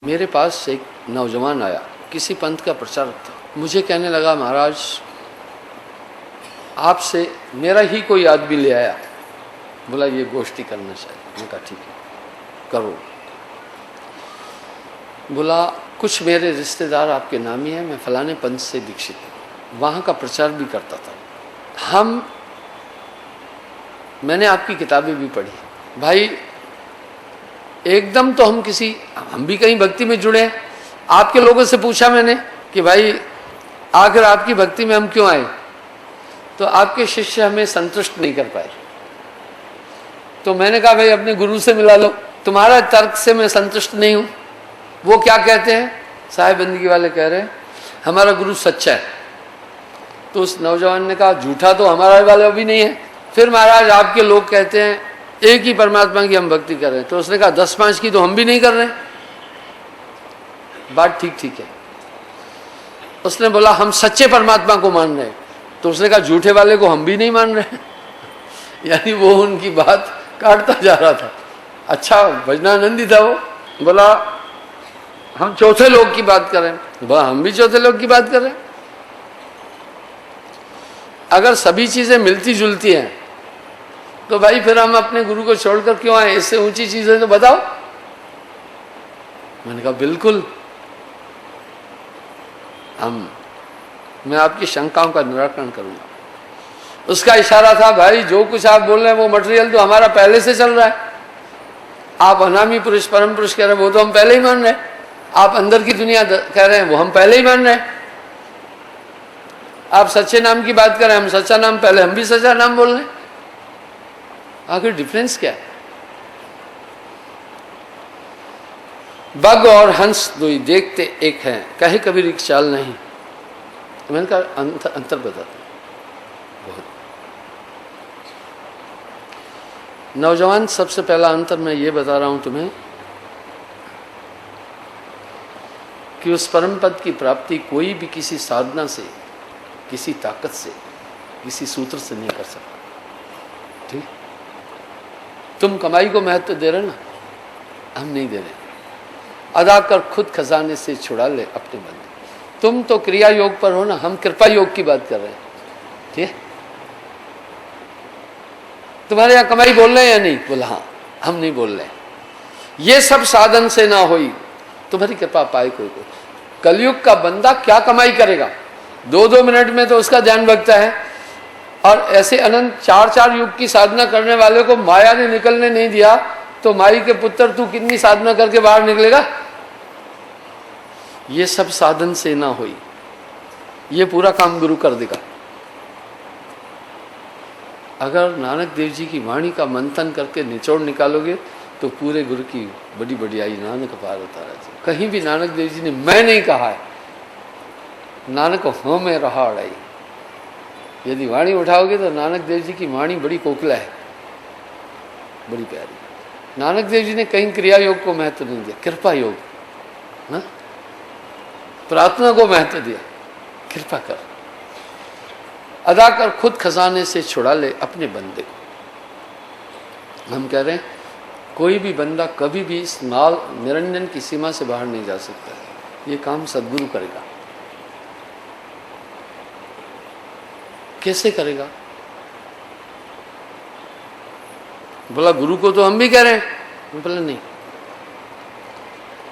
मेरे पास एक नौजवान आया, किसी पंथ का प्रचारक था। मुझे कहने लगा, महाराज आपसे मेरा ही कोई आदमी ले आया, बोला ये गोष्ठी करना चाहिए। मैंने कहा ठीक है करो। बोला कुछ मेरे रिश्तेदार आपके नामी हैं, मैं फलाने पंथ से दीक्षित हूँ, वहाँ का प्रचार भी करता था। मैंने आपकी किताबें भी पढ़ी भाई, एकदम तो हम भी कहीं भक्ति में जुड़े हैं। आपके लोगों से पूछा मैंने कि भाई आखिर आपकी भक्ति में हम क्यों आए, तो आपके शिष्य हमें संतुष्ट नहीं कर पाए। तो मैंने कहा भाई अपने गुरु से मिला लो, तुम्हारा तर्क से मैं संतुष्ट नहीं हूं। वो क्या कहते हैं, साहिब बंदगी वाले कह रहे हैं हमारा गुरु सच्चा है। तो उस नौजवान ने कहा झूठा तो हमारा वाला भी नहीं है। फिर महाराज आपके लोग कहते हैं एक ही परमात्मा की हम भक्ति कर रहे हैं। तो उसने कहा 10-5 की तो हम भी नहीं कर रहे हैं। बात ठीक है। उसने बोला हम सच्चे परमात्मा को मान रहे हैं। तो उसने कहा झूठे वाले को हम भी नहीं मान रहे हैं। यानी वो उनकी बात काटता जा रहा था। अच्छा भजनानंदी था वो। बोला हम चौथे लोग की बात कर रहे हैं। बोला हम भी चौथे लोग की बात कर रहे हैं। अगर सभी चीजें मिलती जुलती हैं तो भाई फिर हम अपने गुरु को छोड़कर क्यों आए, इससे ऊंची चीजें तो बताओ। मैंने कहा बिल्कुल, मैं आपकी शंकाओं का निराकरण करूंगा। उसका इशारा था भाई जो कुछ आप बोल रहे हैं वो मटेरियल तो हमारा पहले से चल रहा है। आप अनामी पुरुष परम पुरुष कह रहे हैं वो तो हम पहले ही मान रहे हैं। आप अंदर की दुनिया कह रहे हैं वो हम पहले ही मान रहे हैं। आप सच्चे नाम की बात कर रहे हैं, हम सच्चा नाम पहले हम भी सच्चा नाम बोल रहे हैं। आखिर डिफरेंस क्या है। बग और हंस दो ही देखते एक हैं, कहे कबीर एक चाल नहीं। तो मैंने कहा अंतर बताता बहुत। नौजवान सबसे पहला अंतर मैं ये बता रहा हूं तुम्हें कि उस परम पद की प्राप्ति कोई भी किसी साधना से, किसी ताकत से, किसी सूत्र से नहीं कर सकता। ठीक, तुम कमाई को महत्व दे रहे ना, हम नहीं दे रहे। अदा कर खुद खजाने से छुड़ा ले अपने बंदे। तुम तो क्रिया योग पर हो ना, हम कृपा योग की बात कर रहे हैं। ठीक है, तुम्हारे यहां कमाई बोल रहे हैं या नहीं? बोला हाँ, हम नहीं बोल रहे। ये सब साधन से ना हुई तुम्हारी कृपा पाए कोई। कलयुग का बंदा क्या कमाई करेगा? 2-2 मिनट में तो उसका ध्यान भगता है। और ऐसे अनंत 4-4 युग की साधना करने वाले को माया ने निकलने नहीं दिया, तो माई के पुत्र तू कितनी साधना करके बाहर निकलेगा? ये सब साधन से ना हुई, ये पूरा काम गुरु कर देगा। अगर नानक देव जी की वाणी का मंथन करके निचोड़ निकालोगे तो पूरे गुरु की बड़ी बढ़ियाई नानक पार उतारा जाए। कहीं भी नानक देव जी ने मैं नहीं कहा है, नानक हो में रहा अड़ाई। यदि वाणी उठाओगे तो नानक देव जी की वाणी बड़ी कोकिला है, बड़ी प्यारी। नानक देव जी ने कहीं क्रिया योग को महत्व नहीं दिया, कृपा योग ना, प्रार्थना को महत्व दिया। कृपा कर, अदा कर खुद खजाने से छुड़ा ले अपने बंदे को। हम कह रहे हैं कोई भी बंदा कभी भी इस माल निरंजन की सीमा से बाहर नहीं जा सकता। ये काम सदगुरु करेगा। कैसे करेगा? बोला गुरु को तो हम भी कह रहे हैं। बोला नहीं,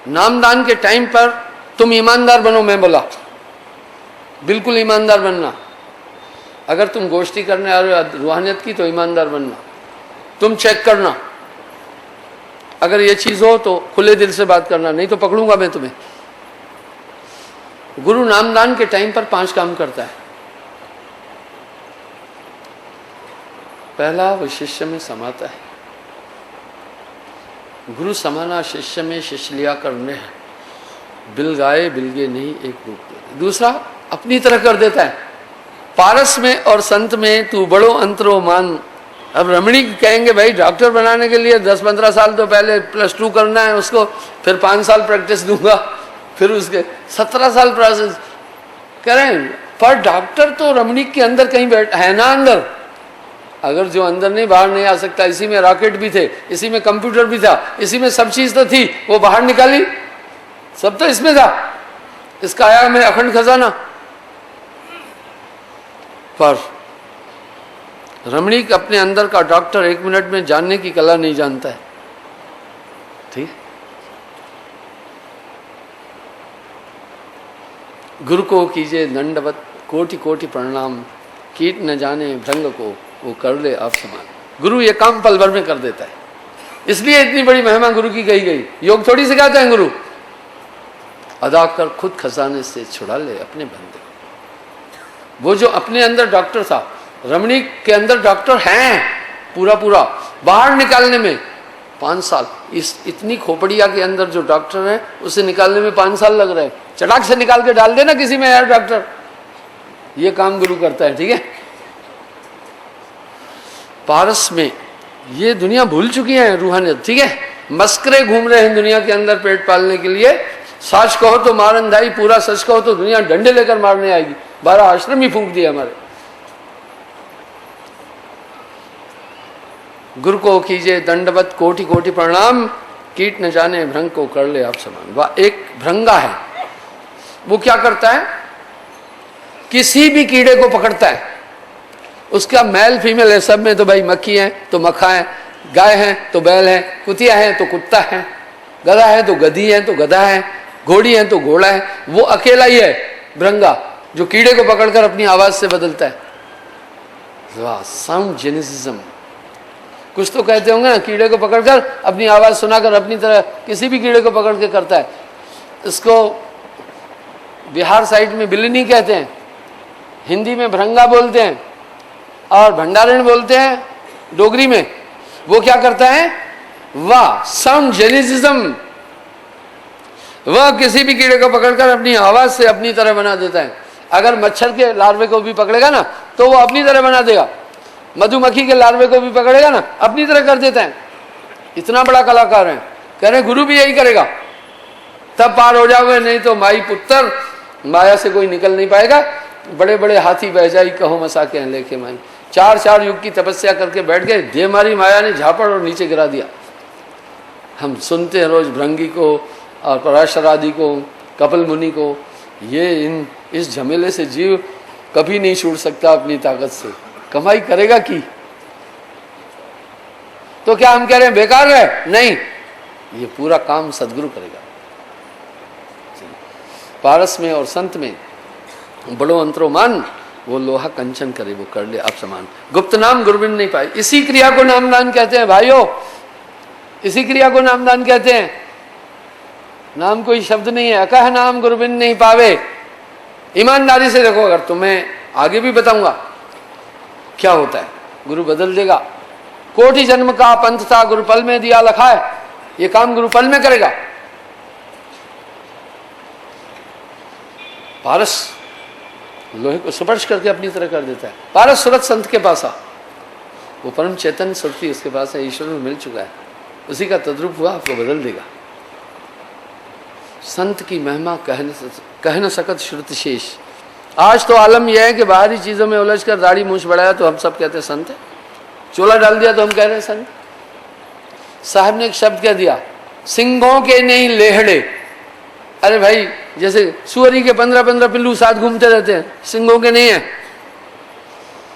नामदान के टाइम पर तुम ईमानदार बनो। मैं बोला बिल्कुल ईमानदार बनना। अगर तुम गोष्ठी करने आ रहे हो रूहानियत की तो ईमानदार बनना। तुम चेक करना, अगर ये चीज हो तो खुले दिल से बात करना, नहीं तो पकड़ूंगा मैं तुम्हें। गुरु नामदान के टाइम पर 5 काम करता है। पहला, वो शिष्य में समाता है। गुरु समाना शिष्य में, शिष्य लिया करने हैं। बिल गाए बिलगे नहीं एक रूप दे। दूसरा, अपनी तरह कर देता है। पारस में और संत में तू बड़ो अंतरो मान। अब रमणी कहेंगे भाई डॉक्टर बनाने के लिए 10-15 साल तो पहले +2 करना है उसको, फिर 5 साल प्रैक्टिस दूंगा, फिर उसके 17 साल प्रोसेस करें। पर डॉक्टर तो रमणी के अंदर कहीं बैठ है ना, अंदर। अगर जो अंदर नहीं बाहर नहीं आ सकता, इसी में रॉकेट भी थे, इसी में कंप्यूटर भी था, इसी में सब चीज तो थी, वो बाहर निकाली। सब तो इसमें था, इस काया में अखंड खजाना। पर रमणीक अपने अंदर का डॉक्टर 1 मिनट में जानने की कला नहीं जानता है। ठीक, गुरु को कीजिए दंडवत कोटि कोटि प्रणाम, कीट न जाने भृंग को वो कर ले आप समान। गुरु ये काम पल भर में कर देता है, इसलिए इतनी बड़ी महिमा गुरु की कही गई। योग थोड़ी सिखाते हैं गुरु, अदा कर खुद खजाने से छुड़ा ले अपने बंदे। वो जो अपने अंदर डॉक्टर था, रमणीक के अंदर डॉक्टर हैं पूरा पूरा, बाहर निकालने में 5 साल। इस इतनी खोपड़िया के अंदर जो डॉक्टर है उसे निकालने में 5 साल लग रहे हैं। चटाक से निकाल के डाल देना किसी में यार डॉक्टर, ये काम गुरु करता है। ठीक है, पारस में ये दुनिया भूल चुकी है रूहानियत। ठीक है, मस्करे घूम रहे हैं दुनिया के अंदर पेट पालने के लिए। सच कहो तो मारंदाई, पूरा सच कहो तो दुनिया डंडे लेकर मारने आएगी। 12 आश्रम ही फूंक दिए हमारे। गुरु को कीजिए दंडवत कोटि कोटि प्रणाम, कीट न जाने भृंग को कर ले आप समान। वह एक भृंगा है, वो क्या करता है, किसी भी कीड़े को पकड़ता है। उसका मेल फीमेल है, सब में तो भाई मक्खी है तो मक्खा है, गाय है तो बैल है, कुतिया है तो कुत्ता है, गधा है तो गधी है तो गधा है, घोड़ी है तो घोड़ा है। वो अकेला ही है भृंगा जो कीड़े को पकड़कर अपनी आवाज से बदलता है। वाह, साउंड जेनेसिज्म। कुछ तो कहते होंगे ना, कीड़े को पकड़कर अपनी आवाज सुनाकर अपनी तरह किसी भी कीड़े को पकड़ के करता है। इसको बिहार साइड में बिल्लिनी कहते हैं, हिंदी में भृंगा बोलते हैं और भंडारण बोलते हैं डोगरी में। वो क्या करता है, वाह साउंड जेनेसिज्म, वह किसी भी कीड़े को पकड़कर अपनी आवाज से अपनी तरह बना देता है। अगर मच्छर के लार्वे को भी पकड़ेगा ना तो वो अपनी तरह बना देगा, मधुमक्खी के लार्वे को भी पकड़ेगा ना अपनी तरह कर देता है। इतना बड़ा कलाकार है। कह रहे गुरु भी यही करेगा, तब पार हो जाओगे, नहीं तो माई पुत्र माया से कोई निकल नहीं पाएगा। बड़े बड़े हाथी बह जाई कहो मसाके हैं लेके माई। 4 युग की तपस्या करके बैठ गए, दे मारी माया ने झापड़ और नीचे गिरा दिया। हम सुनते हैं रोज भृंगी को और पराशर आदि को, कपिल मुनि को। ये इस झमेले से जीव कभी नहीं छूट सकता अपनी ताकत से। कमाई करेगा की तो क्या हम कह रहे हैं बेकार है? नहीं, ये पूरा काम सदगुरु करेगा। पारस में और संत में बड़ो अंतरो मान, वो लोहा कंचन करे वो कर ले आप समान। गुप्त नाम गुरबिन नहीं पाए, इसी क्रिया को नामदान कहते हैं भाइयों, इसी क्रिया को नामदान कहते हैं। नाम कोई शब्द नहीं है। अकह नाम गुरबिन नहीं पावे। ईमानदारी से देखो, अगर तुम्हें आगे भी बताऊंगा क्या होता है, गुरु बदल देगा। कोटि जन्म का पंथ था गुरु पल में दिया लखा है, ये काम गुरु पल में करेगा। पारस लोहे को स्पर्श करके अपनी तरह कर देता है। पारस सूरत संत के पास आ, वो परम चेतन सुरती उसके पास है, ईश्वर में मिल चुका है, उसी का तद्रूप हुआ, आपको बदल देगा। संत की महिमा कह न सकत श्रुत शेष। आज तो आलम यह है कि बाहरी चीजों में उलझ कर दाढ़ी मूछ बढ़ाया तो हम सब कहते हैं संत है, चोला डाल दिया तो हम कह रहे हैं संत। साहब ने एक शब्द कह दिया, सिंगों के नहीं लेहड़े। अरे भाई, जैसे सुअरी के 15-15 पिल्लू साथ घूमते रहते हैं, सिंगों के नहीं है।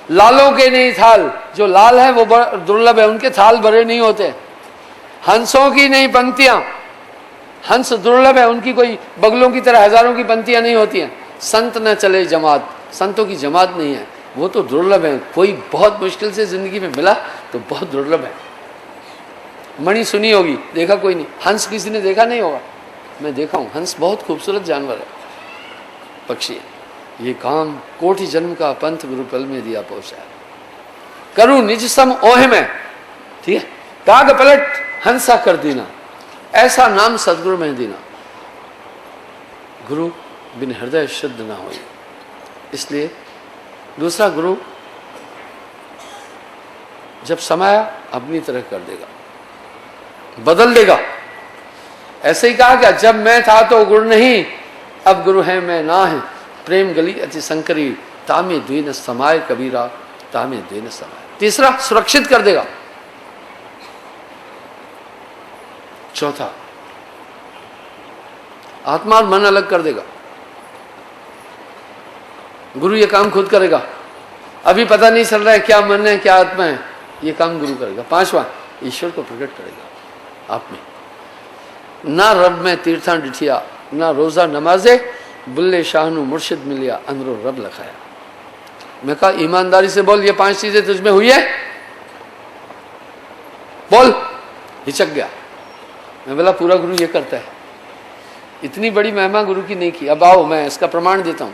लालों के नहीं थाल, जो लाल है वो दुर्लभ है, उनके थाल भरे नहीं होते। हंसों की नहीं पंक्तियां, हंस दुर्लभ है, उनकी कोई बगलों की तरह हजारों की पंक्तियां नहीं होती हैं। संत न चले जमात, संतों की जमात नहीं है, वो तो दुर्लभ है। कोई बहुत मुश्किल से जिंदगी में मिला तो बहुत दुर्लभ है। मणि सुनी होगी, देखा कोई नहीं। हंस किसी ने देखा नहीं होगा, मैं देखा हूं। हंस बहुत खूबसूरत जानवर है, पक्षी है। ये काम कोटि जन्म का पंथ गुरु पल में दिया पहुंचा। करूं निज सम ओहे में, ठीक है, काग पलट हंसा कर देना, ऐसा नाम सदगुरु में देना। गुरु बिन हृदय शुद्ध ना हो, इसलिए दूसरा गुरु जब समय अपनी तरह कर देगा, बदल देगा। ऐसे ही कहा क्या, जब मैं था तो गुरु नहीं, अब गुरु है मैं ना है। प्रेम गली अति संकरी, तामे द्वीन समाय कबीरा, तामे द्वीन समाय। तीसरा, सुरक्षित कर देगा। चौथा, आत्मा और मन अलग कर देगा। गुरु ये काम खुद करेगा। अभी पता नहीं चल रहा है क्या मन है क्या आत्मा है, ये काम गुरु करेगा। पांचवा, ईश्वर को प्रकट करेगा आप में। ना रब में तीर्थां डिठिया, ना रोजा नमाजे, बुल्ले शाहनु मुर्शिद मिलिया, अंदरो रब लखाया। मैं कहा ईमानदारी से बोल, ये 5 चीजें तुझमें हुई है? बोल। हिचक गया। मैं बोला पूरा गुरु ये करता है। इतनी बड़ी महिमा गुरु की नहीं की। अब आओ मैं इसका प्रमाण देता हूं।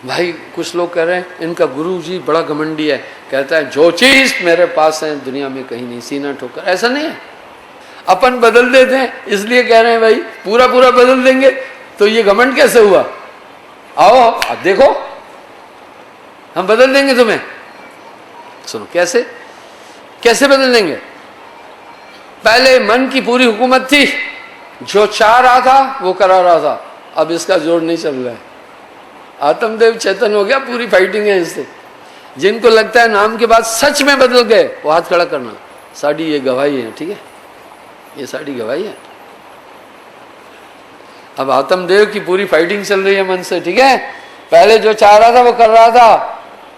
भाई कुछ लोग कह रहे हैं इनका गुरु जी बड़ा घमंडी है, कहता है जो चीज मेरे पास है दुनिया में कहीं नहीं, सीना ठोकर। ऐसा नहीं है, अपन बदल देते हैं इसलिए कह रहे हैं भाई पूरा पूरा बदल देंगे तो ये घमंड कैसे हुआ? आओ अब देखो हम बदल देंगे तुम्हें। सुनो कैसे कैसे बदल देंगे। पहले मन की पूरी हुकूमत थी, जो चाह रहा था वो करा रहा था। अब इसका जोर नहीं चल रहा है। आत्मदेव चेतन हो गया, पूरी फाइटिंग है इससे। जिनको लगता है नाम के बाद सच में बदल गए वो हाथ खड़ा करना। साड़ी ये गवाही है, ठीक है, ये साड़ी गवाही है। अब आत्मदेव की पूरी फाइटिंग चल रही है मन से, ठीक है। पहले जो चाह रहा था वो कर रहा था,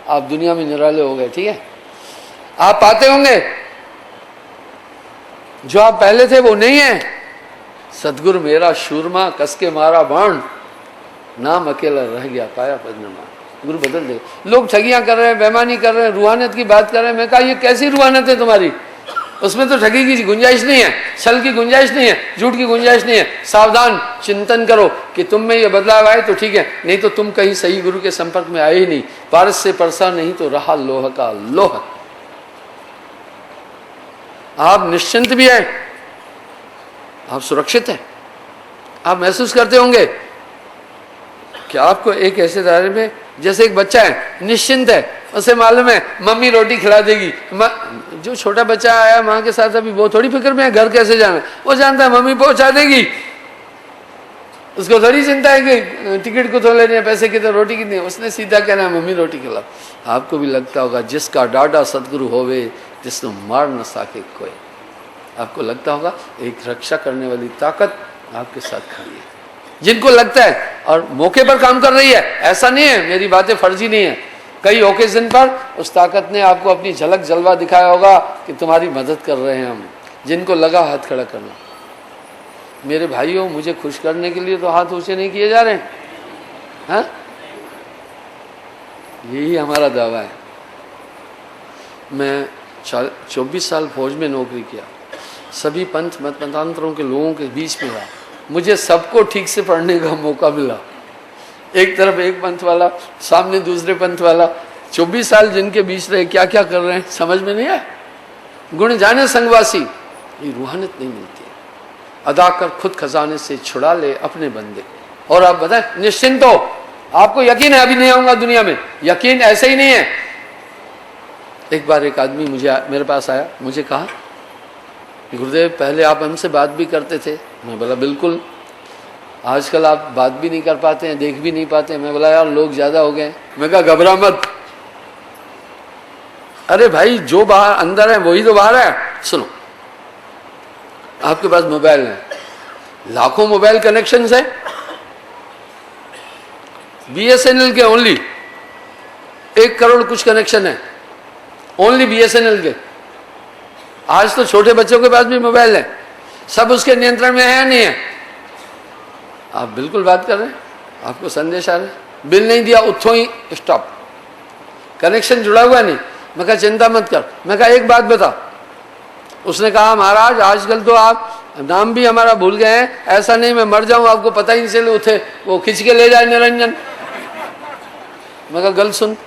आप दुनिया में निराले हो गए, ठीक है। आप पाते होंगे जो आप पहले थे वो नहीं है। सतगुरु मेरा शूरमा कसके मारा बाण, नाम अकेला रह गया पाया पद्ममा। गुरु बदल दे। लोग ठगियां कर रहे हैं, बेईमानी कर रहे हैं, रूहानियत की बात कर रहे हैं। मैं कहा ये कैसी रूहानियत है तुम्हारी? उसमें तो ठगी की गुंजाइश नहीं है, छल की गुंजाइश नहीं है, झूठ की गुंजाइश नहीं है। सावधान, चिंतन करो कि तुम में ये बदलाव आए तो ठीक है, नहीं तो तुम कहीं सही गुरु के संपर्क में आए ही नहीं। पारस से परसा नहीं तो रहा लोह का लोह। आप निश्चिंत भी हैं, आप सुरक्षित हैं। आप महसूस करते होंगे कि आपको एक ऐसे दायरे में, जैसे एक बच्चा है निश्चिंत है, उसे मालूम है मम्मी रोटी खिला देगी। जो छोटा बच्चा आया माँ के साथ अभी वो थोड़ी फिक्र में है घर कैसे जाना, वो जानता है मम्मी पहुंचा देगी। उसको थोड़ी चिंता है कि टिकट को तो लेने हैं, पैसे कितने, रोटी कितनी। उसने सीधा कहना है मम्मी रोटी खिलाओ। आपको भी लगता होगा जिसका डाडा सतगुरु होवे जिसको मार न सके कोई। आपको लगता होगा एक रक्षा करने वाली ताकत आपके साथ खड़ी है। जिनको लगता है और मौके पर काम कर रही है, ऐसा नहीं है मेरी बातें फर्जी नहीं है, कई ओकेजन पर उस ताकत ने आपको अपनी झलक जलवा दिखाया होगा कि तुम्हारी मदद कर रहे हैं हम। जिनको लगा हाथ खड़ा करना। मेरे भाइयों मुझे खुश करने के लिए तो हाथ ऊंचे नहीं किए जा रहे हैं, हाँ? यही हमारा दावा है। मैं 24 साल फौज में नौकरी किया, सभी पंथ मतांतरों के लोगों के बीच में रहा, मुझे सबको ठीक से पढ़ने का मौका मिला। एक तरफ एक पंथ वाला, सामने दूसरे पंथ वाला, 24 साल जिनके बीच रहे क्या क्या कर रहे हैं समझ में नहीं आया। गुण जाने संगवासी, ये रूहानियत नहीं मिलती है। अदा कर खुद खजाने से छुड़ा ले अपने बंदे को। और आप बताएं निश्चिंत हो, आपको यकीन है अभी नहीं आऊंगा दुनिया में, यकीन ऐसे ही नहीं है। एक बार एक आदमी मेरे पास आया, मुझे कहा गुरुदेव पहले आप हमसे बात भी करते थे। मैं बोला बिल्कुल, आजकल आप बात भी नहीं कर पाते हैं, देख भी नहीं पाते हैं। मैं बोला यार लोग ज्यादा हो गए। मैं कहा घबरा मत, अरे भाई जो बाहर अंदर है वही तो बाहर है। सुनो, आपके पास मोबाइल है, लाखों मोबाइल कनेक्शंस है, बीएसएनएल के ओनली 1 करोड़ कुछ कनेक्शन है, ओनली बीएसएनएल के। आज तो छोटे बच्चों के पास भी मोबाइल है, सब उसके नियंत्रण में है या नहीं है? आप बिल्कुल बात कर रहे हैं, आपको संदेश आ रहा है, बिल नहीं दिया उठो ही स्टॉप, कनेक्शन जुड़ा हुआ नहीं। मैं कहा चिंता मत कर। मैं कहा एक बात बता। उसने कहा महाराज आजकल तो आप नाम भी हमारा भूल गए हैं, ऐसा नहीं मैं मर जाऊं आपको पता ही नहीं चले, उठे वो खिंच के ले जाए निरंजन। मैं कहा गल सुन,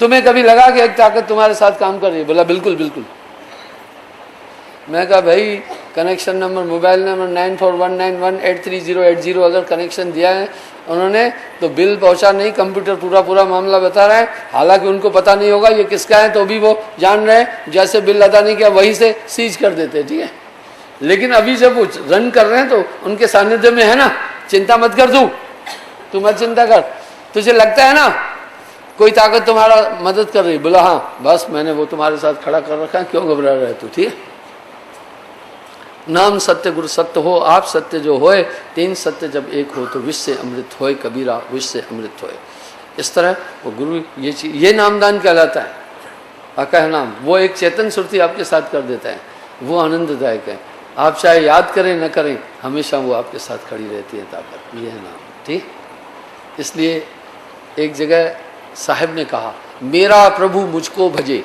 तुम्हें कभी लगा कि एक ताकत तुम्हारे साथ काम कर रही है? बोला बिल्कुल बिल्कुल। मैं कहा भाई कनेक्शन नंबर, मोबाइल नंबर 9419183080 अगर कनेक्शन दिया है उन्होंने तो बिल पहुंचा नहीं, कंप्यूटर पूरा मामला बता रहा है। हालांकि उनको पता नहीं होगा ये किसका है, तो भी वो जान रहे हैं जैसे बिल अदा नहीं किया वहीं से सीज कर देते हैं, ठीक है। लेकिन अभी जब वो रन कर रहे हैं तो उनके सानिध्य में है ना, चिंता मत कर, तू मत चिंता कर। तुझे लगता है ना कोई ताकत तुम्हारा मदद कर रही? बोला हाँ, बस मैंने वो तुम्हारे साथ खड़ा कर रखा है, क्यों घबरा रहे तू, ठीक है। नाम सत्य गुरु सत्य हो, आप सत्य जो होए, तीन सत्य जब एक हो तो विश्व से अमृत होए, कबीरा विश्व से अमृत होए। इस तरह वो गुरु ये नामदान कहलाता है। अकह नाम वो एक चेतन सुरती आपके साथ कर देता है, वो आनंददायक है। आप चाहे याद करें न करें, हमेशा वो आपके साथ खड़ी रहती है ताकत, ये है नाम। ठीक, इसलिए एक जगह साहब ने कहा, मेरा प्रभु मुझको भजे,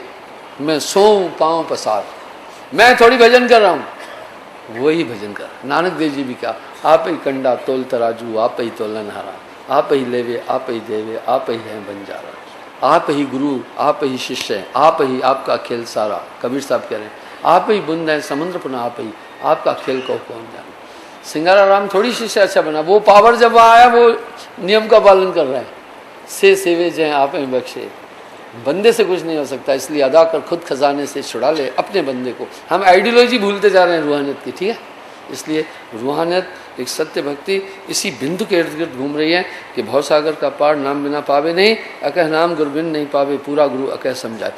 मैं सोऊं पाँव पसार। मैं थोड़ी भजन कर रहा हूँ, वही भजन कर। नानक देव जी भी कहा, आप ही कंडा तोल तराजू, आप ही तोलनहारा, आप ही लेवे आप ही देवे, आप ही हैं बंजारा, आप ही गुरु आप ही शिष्य, आप ही आपका खेल सारा। कबीर साहब कह रहे हैं, आप ही बुंद है समुद्र पुनः आप ही, आपका खेल को कौन जाने। सिंगारा राम थोड़ी शिष्य अच्छा बना, वो पावर जब वहाँ आया वो नियम का पालन कर रहा है। से सेवे जय आप ही बख्शे, बंदे से कुछ नहीं हो सकता, इसलिए अदा कर खुद खजाने से छुड़ा ले अपने बंदे को। हम आइडियोलॉजी भूलते जा रहे हैं रूहानियत की, ठीक है। इसलिए रूहानियत एक सत्य भक्ति इसी बिंदु के इर्द गिर्द घूम रही है कि भवसागर का पार नाम बिना पावे नहीं, अकह नाम गुरबिन नहीं पावे, पूरा गुरु अकह समझाए।